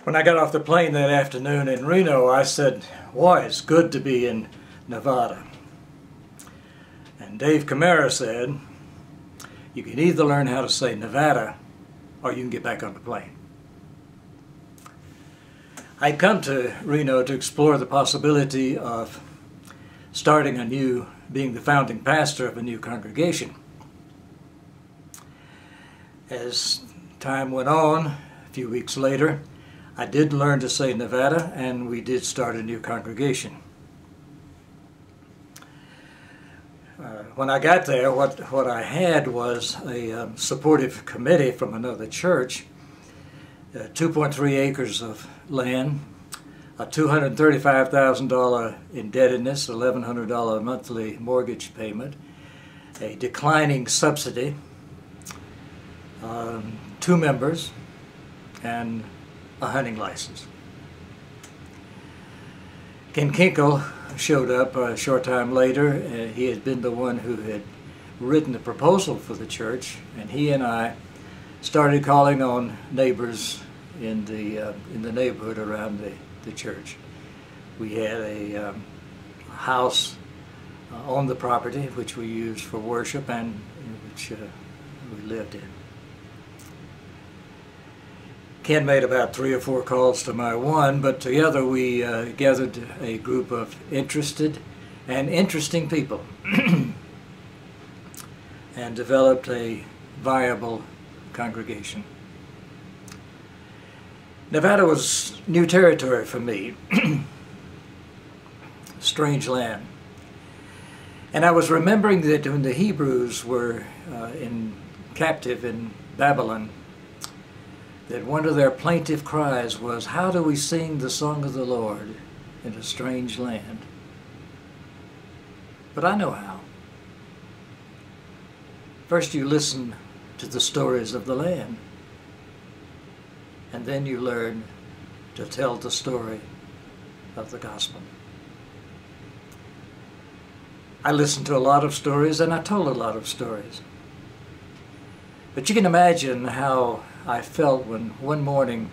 When I got off the plane that afternoon in Reno, I said, "Boy, it's good to be in Nevada." And Dave Camara said, "You can either learn how to say Nevada or you can get back on the plane." I'd come to Reno to explore the possibility of being the founding pastor of a new congregation. As time went on, a few weeks later, I did learn to say Nevada, and we did start a new congregation. When I got there, what I had was a supportive committee from another church, 2.3 acres of land, a $235,000 indebtedness, $1,100 monthly mortgage payment, a declining subsidy, 2 members, and a hunting license. Ken Kinkle showed up a short time later. He had been the one who had written the proposal for the church, and he and I started calling on neighbors in the neighborhood around the church. We had a house on the property which we used for worship and which we lived in. Ken made about 3 or 4 calls to my one, but together we gathered a group of interested and interesting people and developed a viable congregation. Nevada was new territory for me, strange land. And I was remembering that when the Hebrews were captive in Babylon, that one of their plaintive cries was, "How do we sing the song of the Lord in a strange land?" But I know how. First you listen to the stories of the land, and then you learn to tell the story of the gospel. I listened to a lot of stories, and I told a lot of stories. But you can imagine how I felt when one morning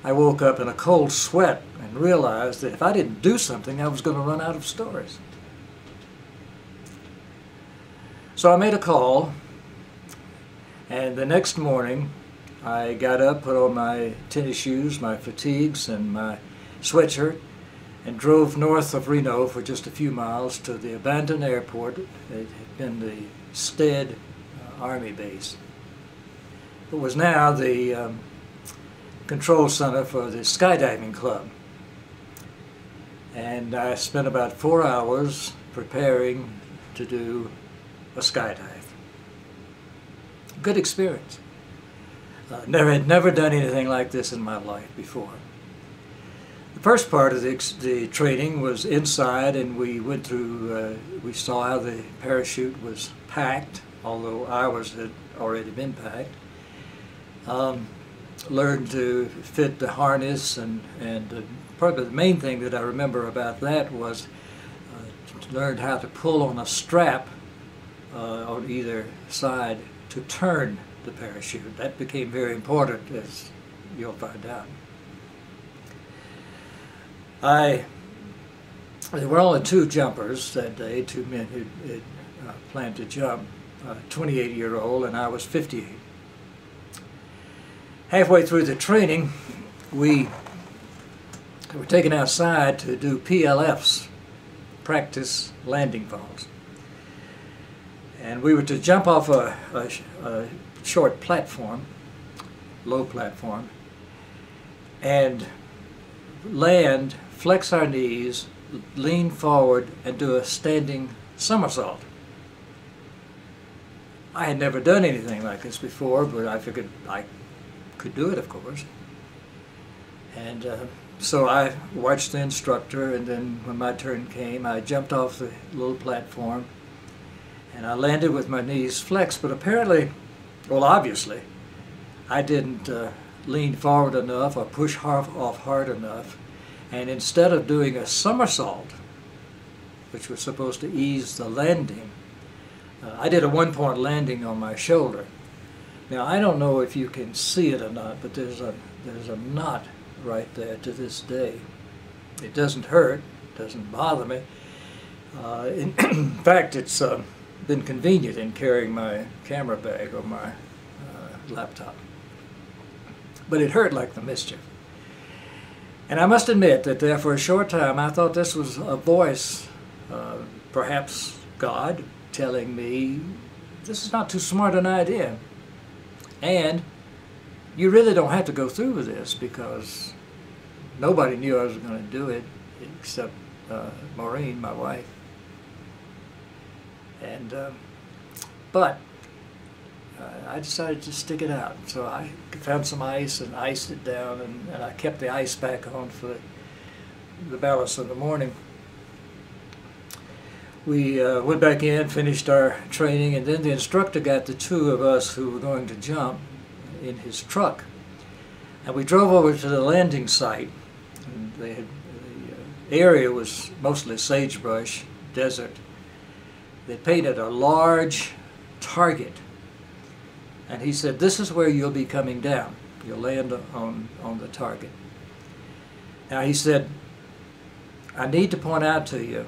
I woke up in a cold sweat and realized that if I didn't do something, I was going to run out of stories. So I made a call, and the next morning I got up, put on my tennis shoes, my fatigues, and my sweatshirt, and drove north of Reno for just a few miles to the abandoned airport. It had been the Stead Army base. It was now the control center for the skydiving club. And I spent about 4 hours preparing to do a skydive. Good experience. Had never done anything like this in my life before. The first part of the training was inside, and we went through, we saw how the parachute was packed, although ours had already been packed. Learned to fit the harness, and probably the main thing that I remember about that was learned how to pull on a strap on either side to turn the parachute. That became very important, as you'll find out. There were only 2 jumpers that day, 2 men who had planned to jump, a 28-year-old, and I was 58. Halfway through the training, we were taken outside to do PLFs, practice landing falls. And we were to jump off a short platform, low platform, and land, flex our knees, lean forward, and do a standing somersault. I had never done anything like this before, but I figured I could do it, of course. And so I watched the instructor, and then when my turn came, I jumped off the little platform, and I landed with my knees flexed, but apparently, well, obviously, I didn't lean forward enough or push off hard enough, and instead of doing a somersault, which was supposed to ease the landing, I did a one-point landing on my shoulder. Now, I don't know if you can see it or not, but there's a knot right there to this day. It doesn't hurt, doesn't bother me. In fact, it's been convenient in carrying my camera bag or my laptop. But it hurt like the mischief. And I must admit that there for a short time I thought this was a voice, perhaps God, telling me this is not too smart an idea. And you really don't have to go through with this, because nobody knew I was going to do it except Maureen, my wife. And but I decided to stick it out. So I found some ice and iced it down, and I kept the ice pack on for the balance of the morning. We went back in, finished our training, and then the instructor got the two of us who were going to jump in his truck. And we drove over to the landing site. And the area was mostly sagebrush, desert. They painted a large target. And he said, this is where you'll be coming down. You'll land on the target. Now he said, I need to point out to you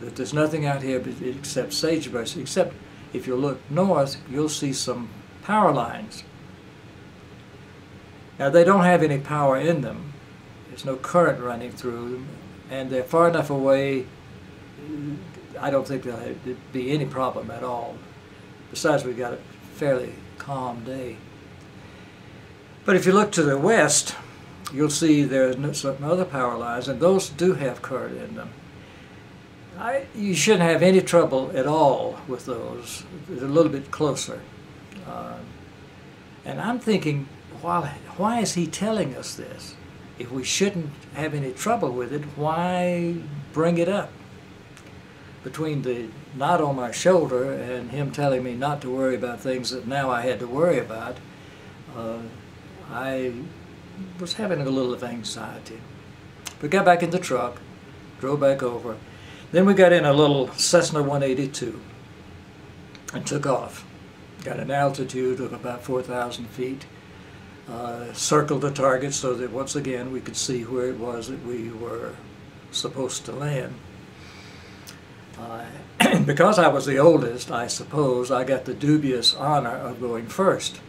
that there's nothing out here except sagebrush, except if you look north, you'll see some power lines. Now they don't have any power in them. There's no current running through them, and they're far enough away, I don't think there'll be any problem at all. Besides, we've got a fairly calm day. But if you look to the west, you'll see there's some other power lines, and those do have current in them. You shouldn't have any trouble at all with those. They're a little bit closer. And I'm thinking, why is he telling us this? If we shouldn't have any trouble with it, why bring it up? Between the knot on my shoulder and him telling me not to worry about things that now I had to worry about, I was having a little of anxiety. We got back in the truck, drove back over. Then we got in a little Cessna 182 and took off. Got an altitude of about 4,000 feet. Circled the target so that once again we could see where it was that we were supposed to land. Because I was the oldest, I suppose, I got the dubious honor of going first.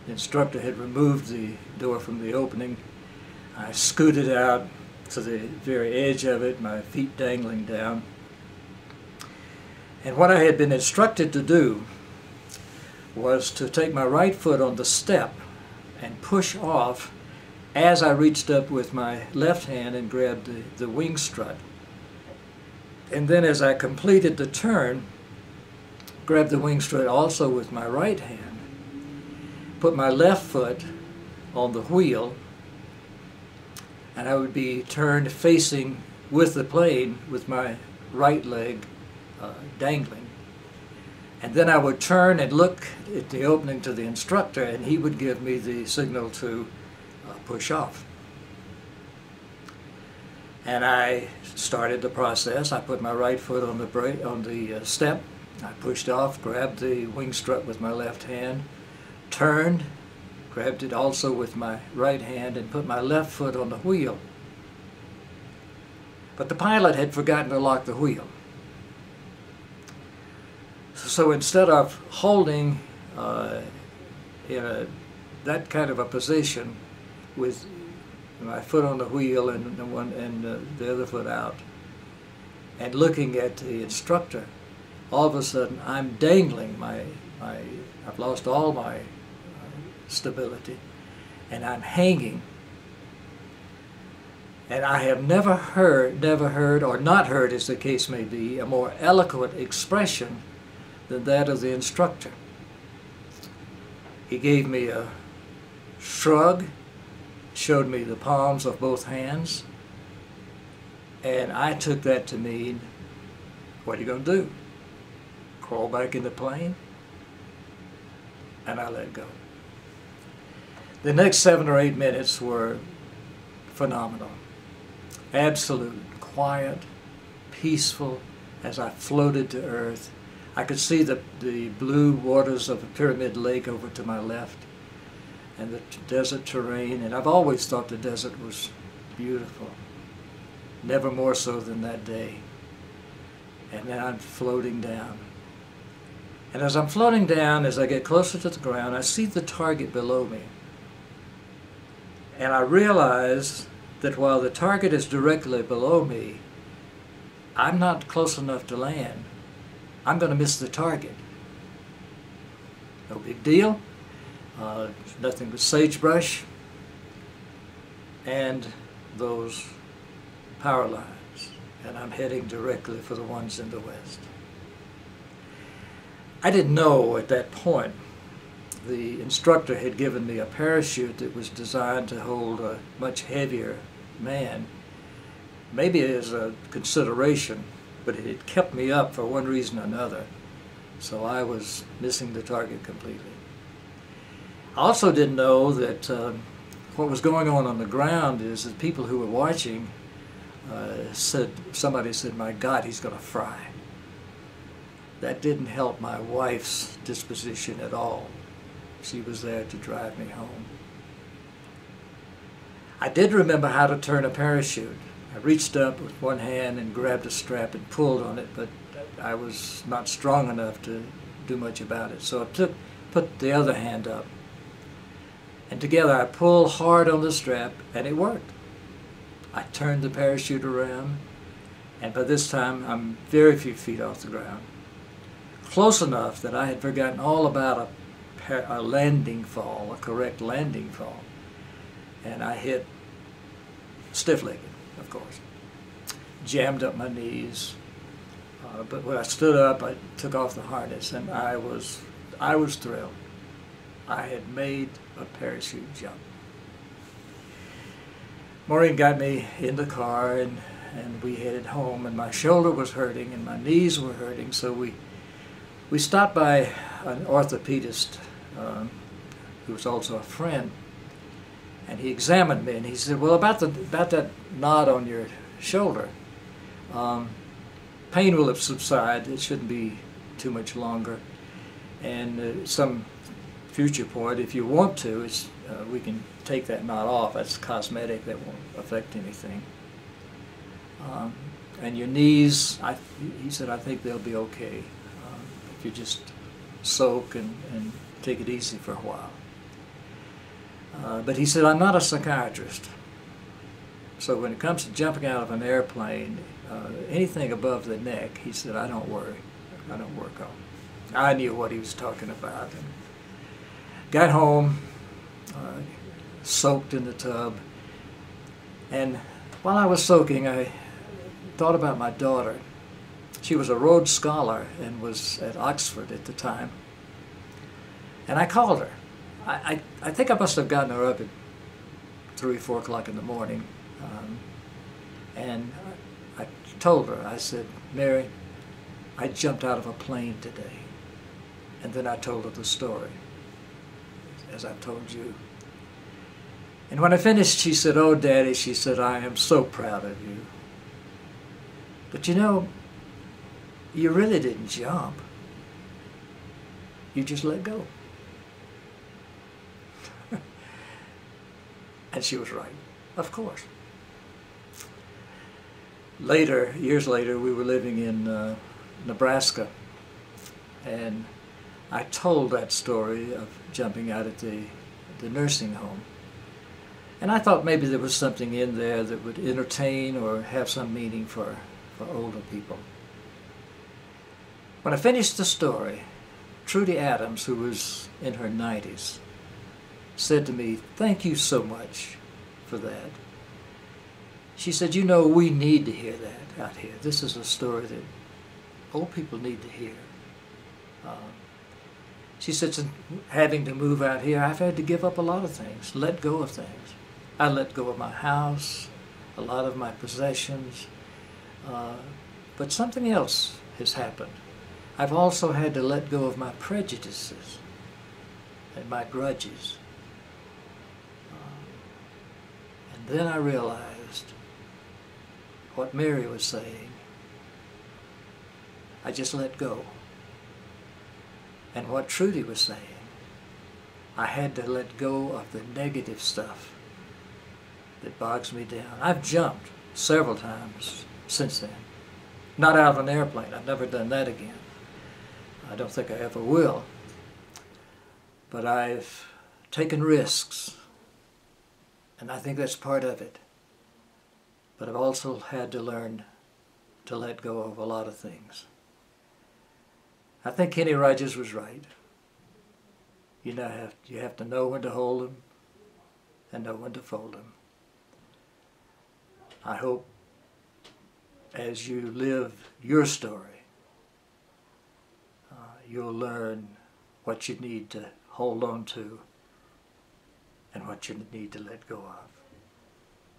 The instructor had removed the door from the opening. I scooted out to the very edge of it, my feet dangling down. And what I had been instructed to do was to take my right foot on the step and push off as I reached up with my left hand and grabbed the wing strut. And then as I completed the turn, grabbed the wing strut also with my right hand, put my left foot on the wheel, and I would be turned facing with the plane with my right leg dangling. And then I would turn and look at the opening to the instructor, and he would give me the signal to push off. And I started the process. I put my right foot on the step. I pushed off, grabbed the wing strut with my left hand, turned, grabbed it also with my right hand, and put my left foot on the wheel. But the pilot had forgotten to lock the wheel. So instead of holding in that kind of a position with my foot on the wheel and the other foot out, and looking at the instructor, all of a sudden I'm dangling. I've lost all my stability, and I'm hanging. And I have never heard, or not heard as the case may be, a more eloquent expression than that of the instructor. He gave me a shrug, showed me the palms of both hands, and I took that to mean, what are you going to do? Crawl back in the plane? And I let go. The next 7 or 8 minutes were phenomenal. Absolute quiet, peaceful, as I floated to earth. I could see the blue waters of a Pyramid Lake over to my left. and the desert terrain, and I've always thought the desert was beautiful, never more so than that day. And then I'm floating down. And as I'm floating down, as I get closer to the ground, I see the target below me. And I realize that while the target is directly below me, I'm not close enough to land. I'm going to miss the target. No big deal. Nothing but sagebrush and those power lines. And I'm heading directly for the ones in the west. I didn't know at that point. The instructor had given me a parachute that was designed to hold a much heavier man, maybe as a consideration, but it had kept me up for one reason or another. So I was missing the target completely. I also didn't know that what was going on the ground is that people who were watching somebody said, "My God, he's going to fry." That didn't help my wife's disposition at all. She was there to drive me home. I did remember how to turn a parachute. I reached up with one hand and grabbed a strap and pulled on it, but I was not strong enough to do much about it. So I put the other hand up. And together I pulled hard on the strap, and it worked. I turned the parachute around, and by this time I'm very few feet off the ground. Close enough that I had forgotten all about a landing fall, a correct landing fall. And I hit stiff-legged, of course. Jammed up my knees. But when I stood up, I took off the harness, and I was thrilled. I had made a parachute jump. Maureen got me in the car, and we headed home, and my shoulder was hurting, and my knees were hurting, so we stopped by an orthopedist who was also a friend, and he examined me, and he said, "Well, about that knot on your shoulder, pain will have subsided. It shouldn't be too much longer, and some future point, if you want to, we can take that knot off. That's cosmetic. That won't affect anything. And your knees, he said, I think they'll be okay if you just soak and take it easy for a while." But he said, "I'm not a psychiatrist. So when it comes to jumping out of an airplane, anything above the neck," he said, "I don't worry. I don't work on." I knew what he was talking about. And got home, soaked in the tub, and while I was soaking, I thought about my daughter. She was a Rhodes Scholar and was at Oxford at the time. And I called her. I think I must have gotten her up at 3 or 4 o'clock in the morning. And I told her, I said, "Mary, I jumped out of a plane today." And then I told her the story, as I've told you. And when I finished, she said, "Oh, Daddy," she said, "I am so proud of you. But you know, you really didn't jump. You just let go." And she was right, of course. Later, years later, we were living in Nebraska, and I told that story of jumping out at the nursing home. And I thought maybe there was something in there that would entertain or have some meaning for older people. When I finished the story, Trudy Adams, who was in her 90s, said to me, "Thank you so much for that." She said, "You know, we need to hear that out here. This is a story that old people need to hear." She said, "Since having to move out here, I've had to give up a lot of things, let go of things. I let go of my house, a lot of my possessions, but something else has happened. I've also had to let go of my prejudices and my grudges." And then I realized what Mary was saying. I just let go. And what Trudy was saying, I had to let go of the negative stuff that bogs me down. I've jumped several times since then. Not out of an airplane. I've never done that again. I don't think I ever will. But I've taken risks, and I think that's part of it. But I've also had to learn to let go of a lot of things. I think Kenny Rogers was right. You have to know when to hold them and know when to fold them. I hope as you live your story, you'll learn what you need to hold on to and what you need to let go of.